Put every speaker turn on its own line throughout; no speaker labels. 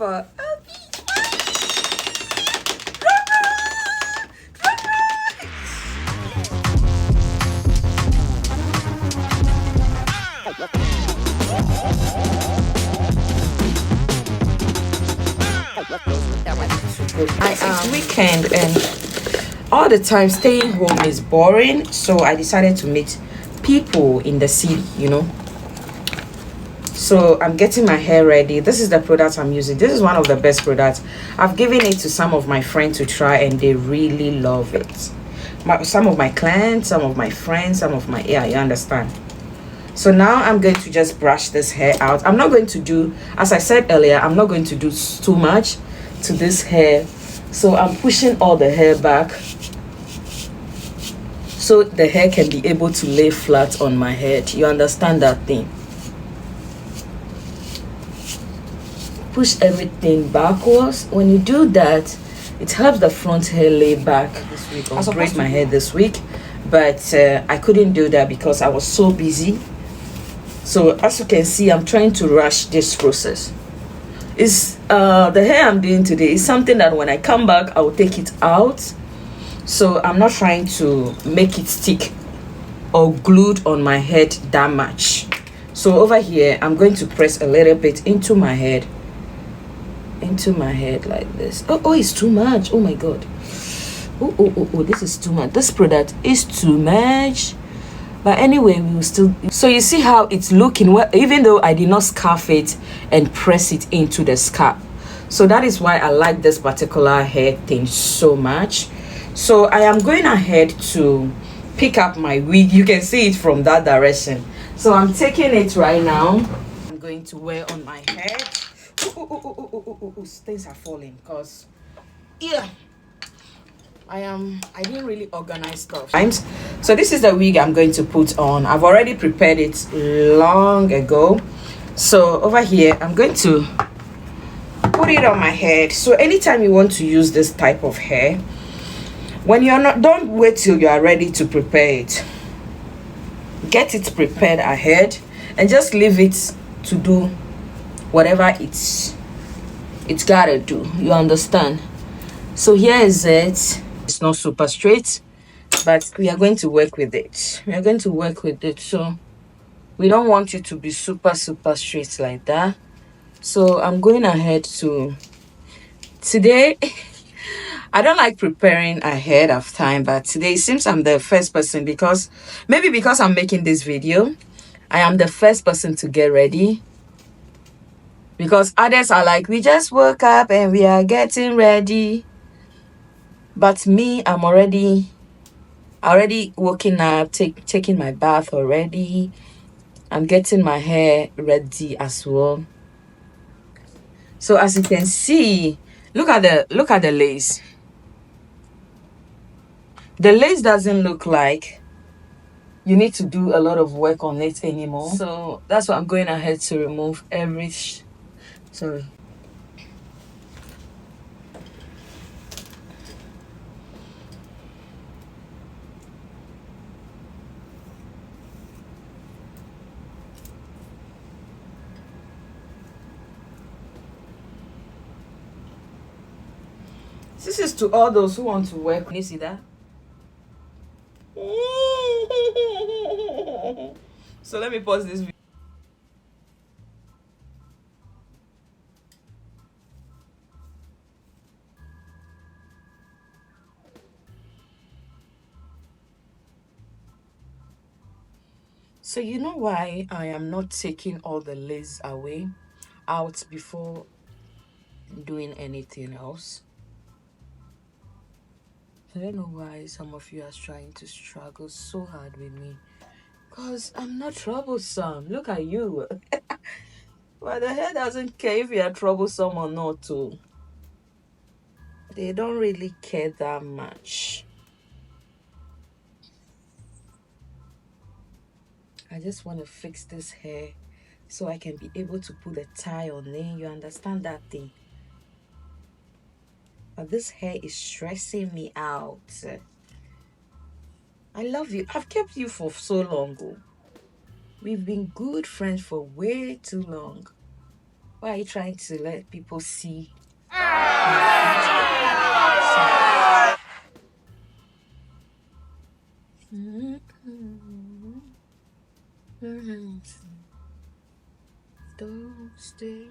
for a beach It's weekend and all the time staying home is boring, so I decided to meet people in the city, you know. So I'm getting my hair ready. This is the product I'm using. This is one of the best products. I've given it to some of my friends to try and they really love it. Some of my clients, some of my friends, some of my, yeah, you understand. So now I'm going to just brush this hair out. I'm not going to do, as I said earlier, I'm not going to do too much to this hair. So I'm pushing all the hair back so the hair can be able to lay flat on my head. You understand that thing? Push everything backwards. When you do that, it helps the front hair lay back. This week I'll braid my hair this week, but I couldn't do that because I was so busy. So as you can see, I'm trying to rush this process. Is the hair I'm doing today is something that when I come back I will take it out, so I'm not trying to make it stick or glued on my head that much. So over here I'm going to press a little bit into my head like this. Oh, it's too much. Oh my god. Oh, this is too much. This product is too much. But anyway, we will still. So you see how it's looking, well, even though I did not scarf it and press it into the scalp. So that is why I like this particular hair thing so much. So I am going ahead to pick up my wig. You can see it from that direction. So I'm taking it right now. I'm going to wear on my head. Things are falling because, yeah, I didn't really organize stuff. So this is the wig I'm going to put on. I've already prepared it long ago. So over here I'm going to put it on my head. So anytime you want to use this type of hair, when you're not, don't wait till you are ready to prepare it. Get it prepared ahead and just leave it to do whatever it's gotta do. You understand? So here is it. It's not super straight, but we are going to work with it. So we don't want you to be super straight like that. So I'm going ahead to today. I don't like preparing ahead of time, but today it seems I'm the first person, because I'm making this video, I am the first person to get ready. Because others are like, we just woke up and we are getting ready. But me, I'm already waking up, taking my bath already. I'm getting my hair ready as well. So as you can see, look at the lace. The lace doesn't look like you need to do a lot of work on it anymore. So that's why I'm going ahead to remove every sorry. This is to all those who want to work. Can you see that? So let me pause this video. So you know why I am not taking all the lace away out before doing anything else? I don't know why some of you are trying to struggle so hard with me, because I'm not troublesome. Look at you. Well, the hair doesn't care if you are troublesome or not too. They don't really care that much. I just want to fix this hair so I can be able to put a tie on it. You understand that thing? But this hair is stressing me out. I love you. I've kept you for so long. We've been good friends for way too long. Why are you trying to let people see? Don't stay.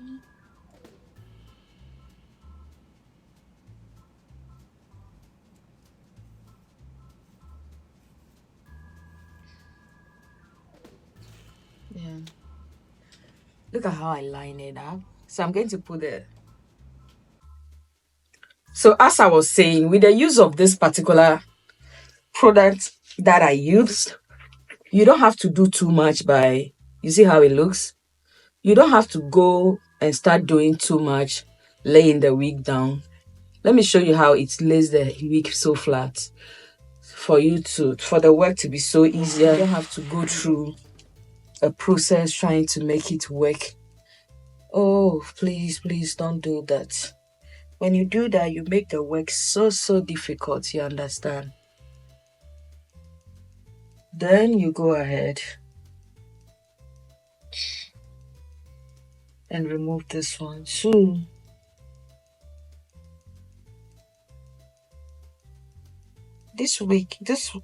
Yeah. Look at how I line it up. So I'm going to put it. So as I was saying, with the use of this particular product that I used, you don't have to do too much by, you see how it looks? You don't have to go and start doing too much, laying the wig down. Let me show you how it lays the wig so flat for the work to be so easier. You don't have to go through a process trying to make it work. Oh, please don't do that. When you do that, you make the work so difficult, you understand? Then you go ahead and remove this one too. This week, this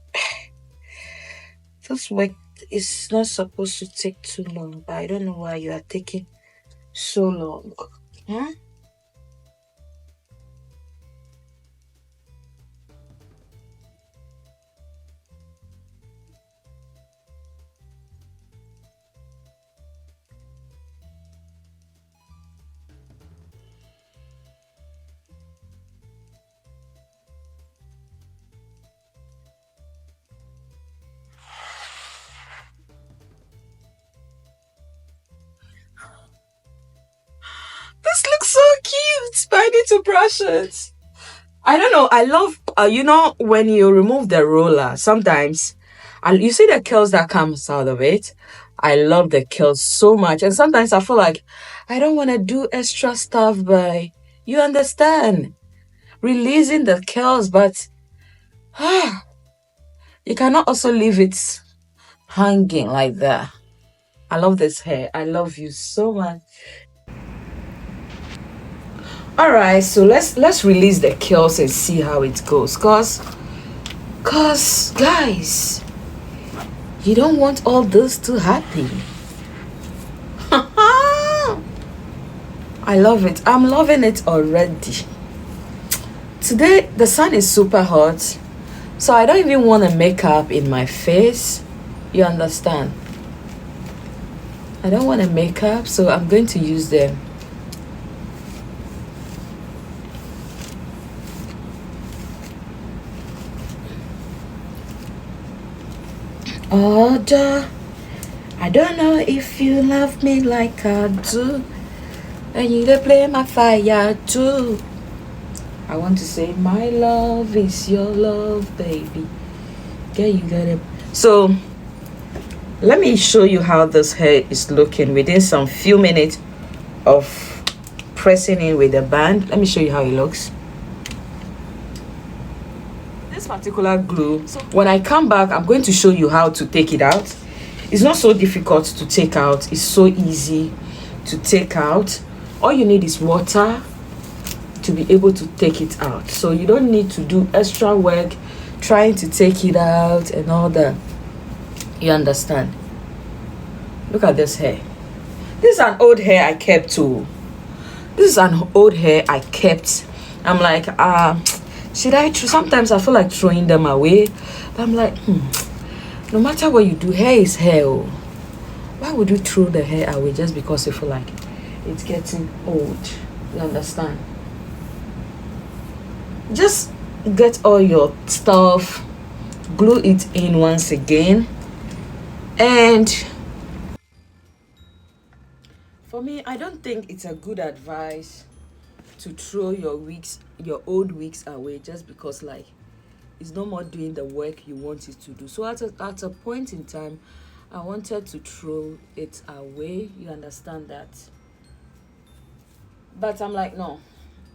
work is not supposed to take too long, but I don't know why you are taking so long. Huh? This looks so cute, but I need to brush it. I don't know. I love, when you remove the roller, sometimes, you see the curls that comes out of it. I love the curls so much. And sometimes I feel like I don't want to do extra stuff, but you understand, releasing the curls, but you cannot also leave it hanging like that. I love this hair. I love you so much. All right, so let's release the curls and see how it goes. Cause guys, you don't want all this to happen. I love it. I'm loving it already. Today the sun is super hot, so I don't even want to make up in my face. You understand? I don't want to make up, so I'm going to use them. Order. I don't know if you love me like I do, and you dey play my fire too. I want to say my love is your love, baby. Yeah, you got it. So let me show you how this hair is looking within some few minutes of pressing in with the band. Let me show you how it looks. This particular glue, so when I come back, I'm going to show you how to take it out. It's not so difficult to take out. It's so easy to take out. All you need is water to be able to take it out. So you don't need to do extra work trying to take it out and all that. You understand? Look at this hair. This is an old hair I kept too. This is an old hair I kept. I'm like, should I? Sometimes I feel like throwing them away. But I'm like, no matter what you do, hair is hair. Oh. Why would you throw the hair away just because you feel like it's getting old? You understand? Just get all your stuff, glue it in once again, and for me, I don't think it's a good advice to throw your old wigs away just because like it's no more doing the work you want it to do. So at a point in time, I wanted to throw it away. You understand that? But I'm like, no,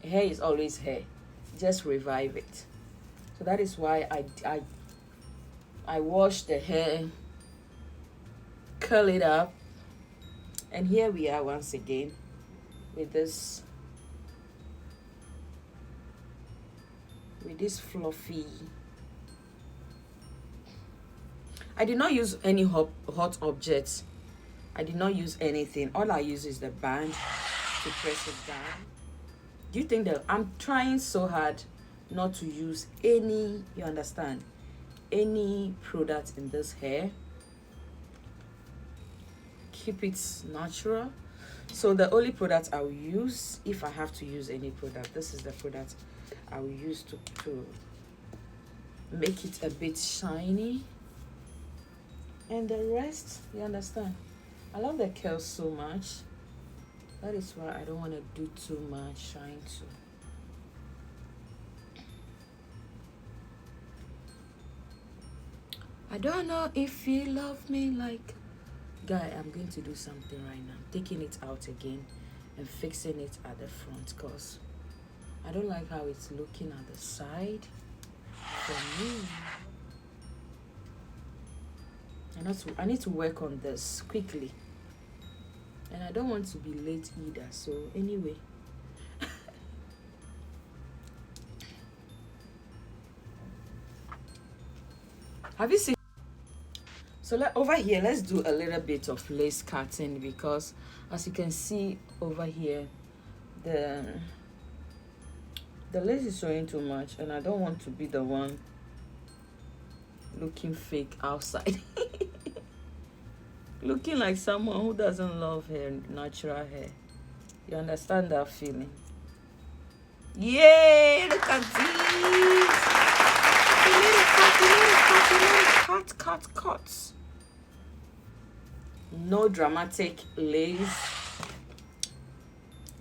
hair is always hair. Just revive it. So that is why I wash the hair, curl it up, and here we are once again. with this fluffy. I did not use any hot objects. I did not use anything. All I use is the band to press it down. Do you think that I'm trying so hard not to use any, you understand, any product in this hair? Keep it natural. So the only product I will use, if I have to use any product, this is the product I will use to make it a bit shiny. And the rest, you understand, I love the curls so much. That is why I don't want to do too much shine too. I don't know if you love me like... Guy, I'm going to do something right now. I'm taking it out again and fixing it at the front because I don't like how it's looking at the side for me. I need to work on this quickly. And I don't want to be late either. So anyway. Have you seen? So over here, let's do a little bit of lace cutting because as you can see over here, the lace is showing too much and I don't want to be the one looking fake outside. Looking like someone who doesn't love her natural hair. You understand that feeling? Yay! Look at this! Cut. No dramatic lace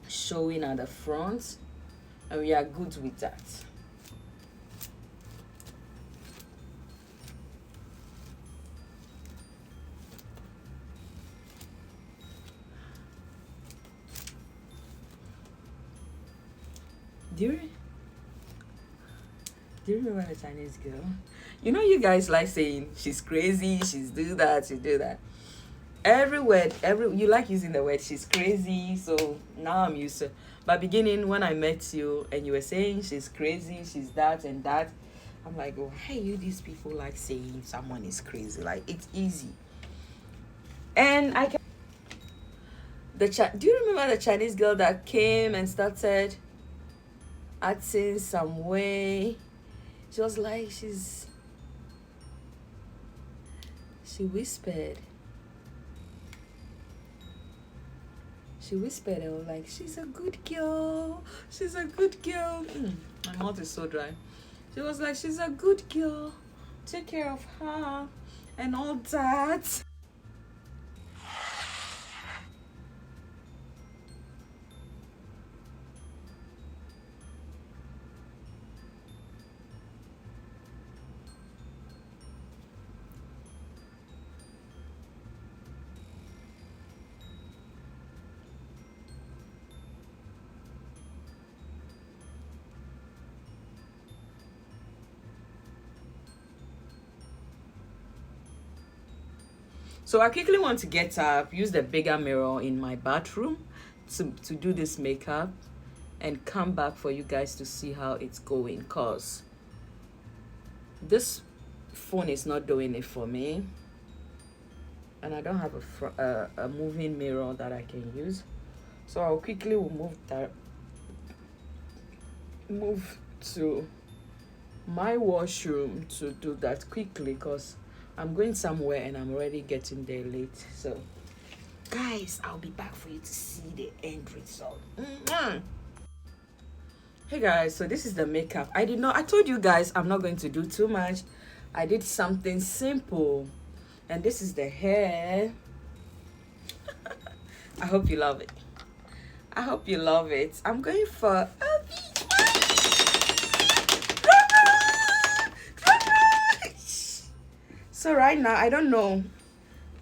showing at the front, and we are good with that. Do you remember the Chinese girl? You know, you guys like saying she's crazy, she's do that, she do that. Every word, you like using the word she's crazy, so now I'm used to. But beginning when I met you and you were saying she's crazy, she's that and that, I'm like, oh, hey, you these people like saying someone is crazy, like it's easy. And I can do you remember the Chinese girl that came and started acting some way? She was like, she whispered. She whispered and was like, she's a good girl. She's a good girl. My mouth is so dry. She was like, she's a good girl. Take care of her and all that. So I quickly want to get up, use the bigger mirror in my bathroom to do this makeup and come back for you guys to see how it's going, because this phone is not doing it for me and I don't have a moving mirror that I can use. So I'll quickly move to my washroom to do that quickly because I'm going somewhere and I'm already getting there late. So guys, I'll be back for you to see the end result. Hey guys, so this is the makeup. I told you guys I'm not going to do too much. I did something simple, and this is the hair. I hope you love it. I hope you love it. I'm going for a beach. So right now, I don't know.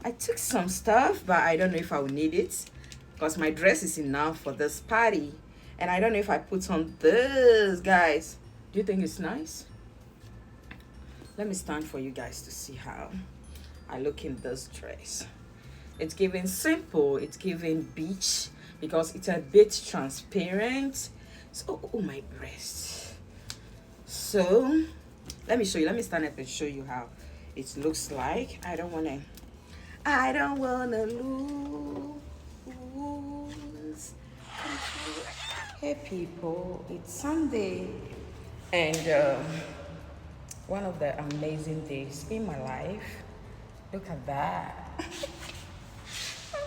I took some stuff, but I don't know if I will need it because my dress is enough for this party. And I don't know if I put on this, guys. Do you think it's nice? Let me stand for you guys to see how I look in this dress. It's giving simple. It's giving beach. because it's a bit transparent. So oh my breast. So let me show you. Let me stand up and show you how it looks like. I don't wanna lose. Hey people, it's Sunday, and one of the amazing days in my life. Look at that. I'm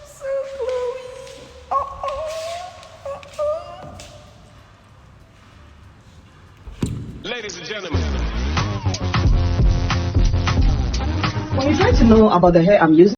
so glowy.
Ladies and gentlemen.
When you try to know about the hair I'm using,